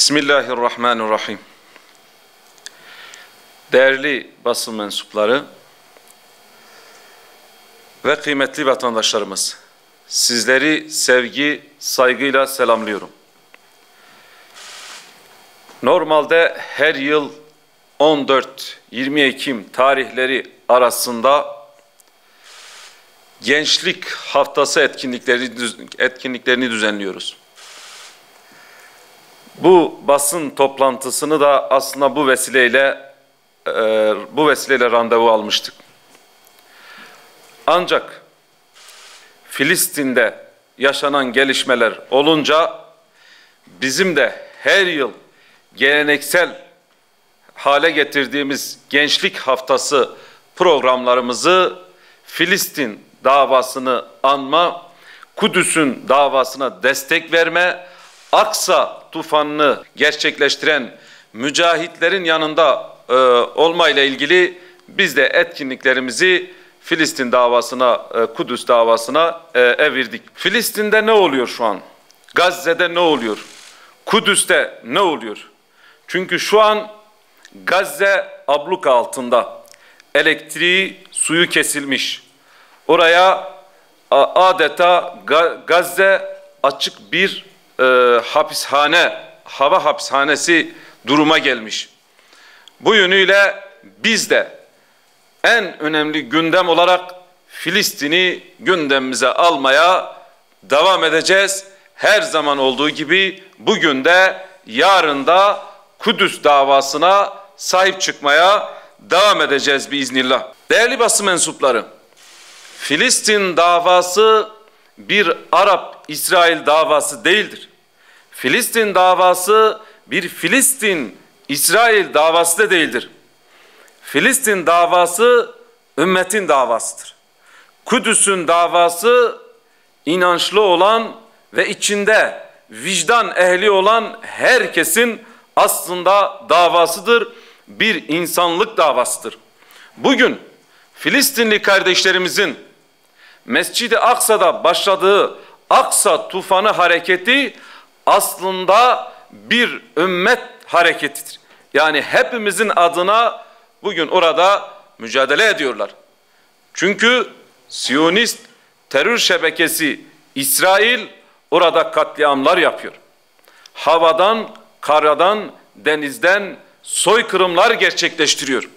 Bismillahirrahmanirrahim. Değerli basın mensupları ve kıymetli vatandaşlarımız, sizleri sevgi, saygıyla selamlıyorum. Normalde her yıl 14-20 Ekim tarihleri arasında Gençlik Haftası etkinliklerini düzenliyoruz. Bu basın toplantısını da aslında bu vesileyle randevu almıştık. Ancak Filistin'de yaşanan gelişmeler olunca bizim de her yıl geleneksel hale getirdiğimiz Gençlik Haftası programlarımızı Filistin davasını anma, Kudüs'ün davasına destek verme, Aksa tufanını gerçekleştiren mücahitlerin yanında olmayla ilgili biz de etkinliklerimizi Filistin davasına, Kudüs davasına evirdik. Filistin'de ne oluyor şu an? Gazze'de ne oluyor? Kudüs'te ne oluyor? Çünkü şu an Gazze abluka altında. Elektriği, suyu kesilmiş. Oraya adeta Gazze açık bir hapishane, hava hapishanesi duruma gelmiş. Bu yönüyle biz de en önemli gündem olarak Filistin'i gündemimize almaya devam edeceğiz. Her zaman olduğu gibi bugün de yarın da Kudüs davasına sahip çıkmaya devam edeceğiz biiznillah. Değerli basın mensupları, Filistin davası bir Arap-İsrail davası değildir. Filistin davası bir Filistin-İsrail davası da değildir. Filistin davası ümmetin davasıdır. Kudüs'ün davası inançlı olan ve içinde vicdan ehli olan herkesin aslında davasıdır. Bir insanlık davasıdır. Bugün Filistinli kardeşlerimizin Mescid-i Aksa'da başladığı Aksa tufanı hareketi aslında bir ümmet hareketidir. Yani hepimizin adına bugün orada mücadele ediyorlar. Çünkü Siyonist terör şebekesi İsrail orada katliamlar yapıyor. Havadan, karadan, denizden soykırımlar gerçekleştiriyor.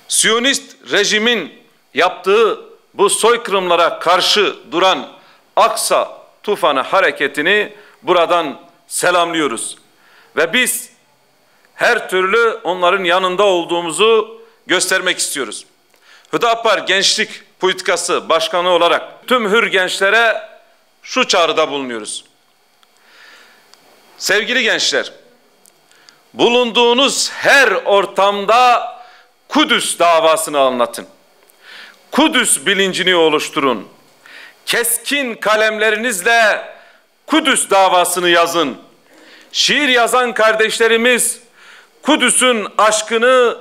Siyonist rejimin yaptığı bu soykırımlara karşı duran Aksa tufanı hareketini buradan selamlıyoruz. Ve biz her türlü onların yanında olduğumuzu göstermek istiyoruz. Hüdapar Gençlik Politikası Başkanı olarak tüm hür gençlere şu çağrıda bulunuyoruz. Sevgili gençler, bulunduğunuz her ortamda Kudüs davasını anlatın. Kudüs bilincini oluşturun. Keskin kalemlerinizle Kudüs davasını yazın. Şiir yazan kardeşlerimiz Kudüs'ün aşkını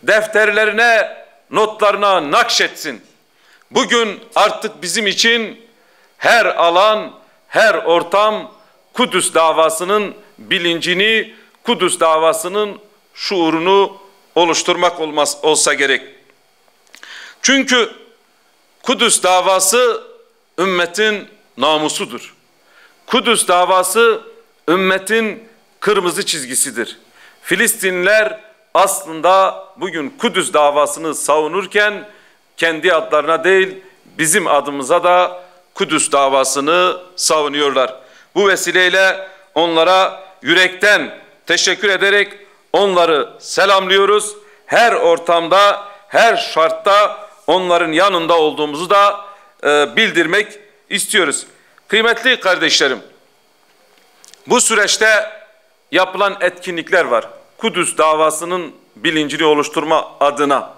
defterlerine, notlarına nakşetsin. Bugün artık bizim için her alan, her ortam Kudüs davasının bilincini, Kudüs davasının şuurunu oluşturmak olsa gerek. Çünkü Kudüs davası ümmetin namusudur. Kudüs davası ümmetin kırmızı çizgisidir. Filistinliler aslında bugün Kudüs davasını savunurken kendi adlarına değil bizim adımıza da Kudüs davasını savunuyorlar. Bu vesileyle onlara yürekten teşekkür ederek onları selamlıyoruz. Her ortamda, her şartta onların yanında olduğumuzu da bildirmek istiyoruz. Kıymetli kardeşlerim, bu süreçte yapılan etkinlikler var. Kudüs davasının bilincini oluşturma adına.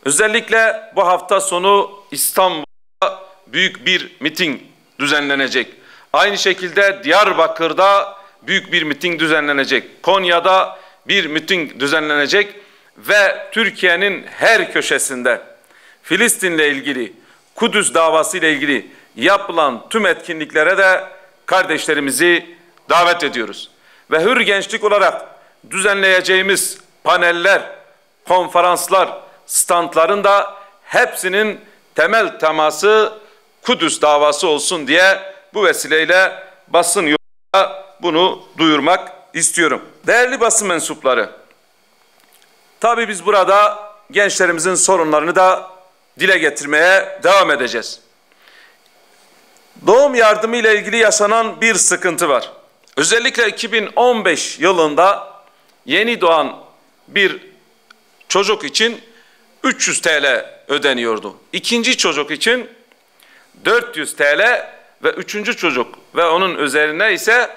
Özellikle bu hafta sonu İstanbul'da büyük bir miting düzenlenecek. Aynı şekilde Diyarbakır'da büyük bir miting düzenlenecek. Konya'da bir miting düzenlenecek ve Türkiye'nin her köşesinde Filistin'le ilgili, Kudüs davası ile ilgili yapılan tüm etkinliklere de kardeşlerimizi davet ediyoruz. ve Hür Gençlik olarak düzenleyeceğimiz paneller, konferanslar, standların da hepsinin temel teması Kudüs davası olsun diye bu vesileyle basın yoluyla bunu duyurmak istiyorum. Değerli basın mensupları, tabii biz burada gençlerimizin sorunlarını da dile getirmeye devam edeceğiz. Doğum yardımı ile ilgili yaşanan bir sıkıntı var. Özellikle 2015 yılında yeni doğan bir çocuk için 300 TL ödeniyordu. İkinci çocuk için 400 TL ve üçüncü çocuk ve onun üzerine ise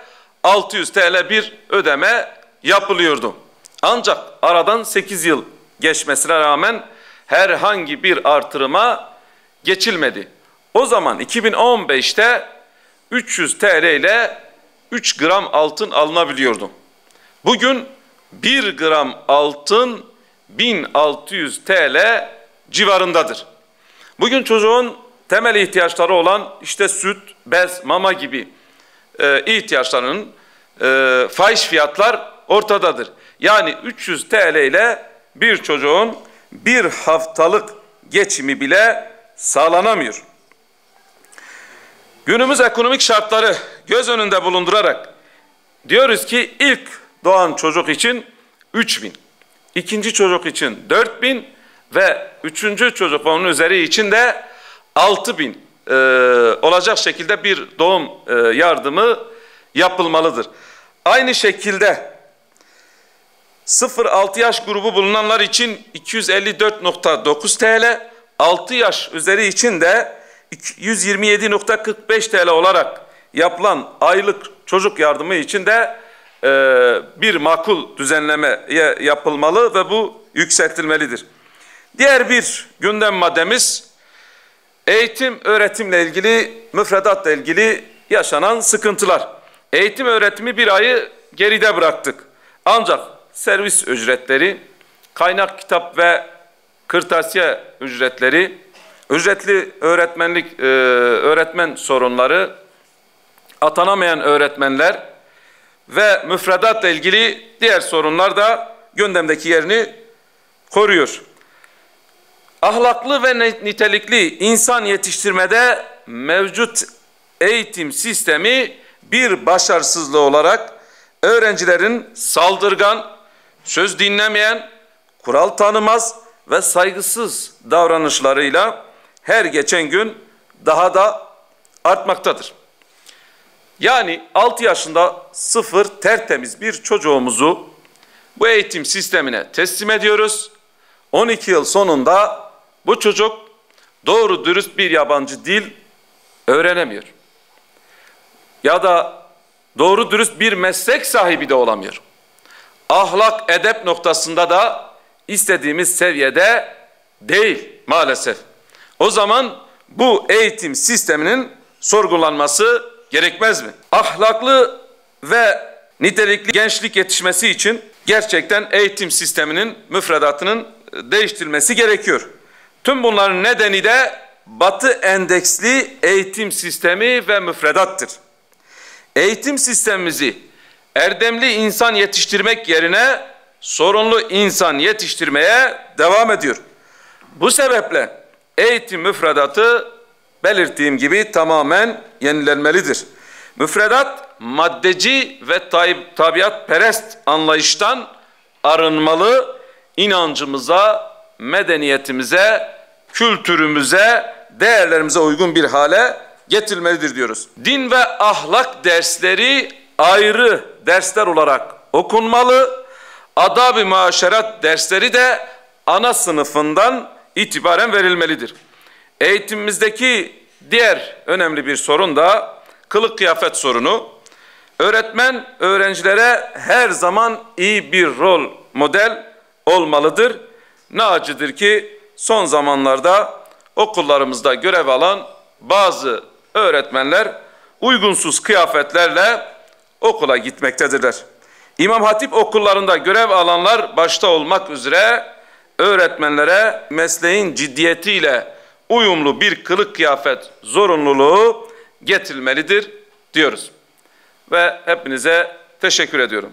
600 TL bir ödeme yapılıyordu. Ancak aradan 8 yıl geçmesine rağmen herhangi bir artırıma geçilmedi. O zaman 2015'te 300 TL ile 3 gram altın alınabiliyordu. Bugün 1 gram altın 1600 TL civarındadır. Bugün çocuğun temel ihtiyaçları olan işte süt, bez, mama gibi ihtiyaçlarının fahiş fiyatlar ortadadır. Yani 300 TL ile bir çocuğun bir haftalık geçimi bile sağlanamıyor. Günümüz ekonomik şartları göz önünde bulundurarak diyoruz ki ilk doğan çocuk için 3.000, ikinci çocuk için 4.000 ve üçüncü çocuk ve onun üzeri için de 6.000 olacak şekilde bir doğum yardımı yapılmalıdır. Aynı şekilde 0-6 yaş grubu bulunanlar için 254.9 TL, 6 yaş üzeri için de 127.45 TL olarak yapılan aylık çocuk yardımı için de bir makul düzenleme yapılmalı ve bu yükseltilmelidir. Diğer bir gündem maddemiz eğitim öğretimle ilgili, müfredatla ilgili yaşanan sıkıntılar. Eğitim öğretimi bir ayı geride bıraktık. Ancak servis ücretleri, kaynak kitap ve kırtasiye ücretleri, ücretli öğretmen sorunları, atanamayan öğretmenler ve müfredatla ilgili diğer sorunlar da gündemdeki yerini koruyor. Ahlaklı ve nitelikli insan yetiştirmede mevcut eğitim sistemi bir başarısızlığı olarak öğrencilerin saldırgan, söz dinlemeyen, kural tanımaz ve saygısız davranışlarıyla her geçen gün daha da artmaktadır. Yani 6 yaşında sıfır tertemiz bir çocuğumuzu bu eğitim sistemine teslim ediyoruz. 12 yıl sonunda bu çocuk doğru dürüst bir yabancı dil öğrenemiyor. Ya da doğru dürüst bir meslek sahibi de olamıyor. Ahlak, edep noktasında da istediğimiz seviyede değil maalesef. O zaman bu eğitim sisteminin sorgulanması gerekmez mi? Ahlaklı ve nitelikli gençlik yetişmesi için gerçekten eğitim sisteminin müfredatının değiştirilmesi gerekiyor. Tüm bunların nedeni de Batı endeksli eğitim sistemi ve müfredattır. Eğitim sistemimizi erdemli insan yetiştirmek yerine sorunlu insan yetiştirmeye devam ediyor. Bu sebeple eğitim müfredatı belirttiğim gibi tamamen yenilenmelidir. Müfredat maddeci ve tabiatperest anlayıştan arınmalı, inancımıza, medeniyetimize, kültürümüze, değerlerimize uygun bir hale getirilmelidir diyoruz. Din ve ahlak dersleri ayrı dersler olarak okunmalı. Adab-ı muaşerat dersleri de ana sınıfından itibaren verilmelidir. Eğitimimizdeki diğer önemli bir sorun da kılık kıyafet sorunu. Öğretmen öğrencilere her zaman iyi bir rol model olmalıdır. Ne acıdır ki son zamanlarda okullarımızda görev alan bazı öğretmenler uygunsuz kıyafetlerle okula gitmektedirler. İmam Hatip okullarında görev alanlar başta olmak üzere öğretmenlere mesleğin ciddiyetiyle uyumlu bir kılık kıyafet zorunluluğu getirilmelidir diyoruz. Ve hepinize Teşekkür ediyorum.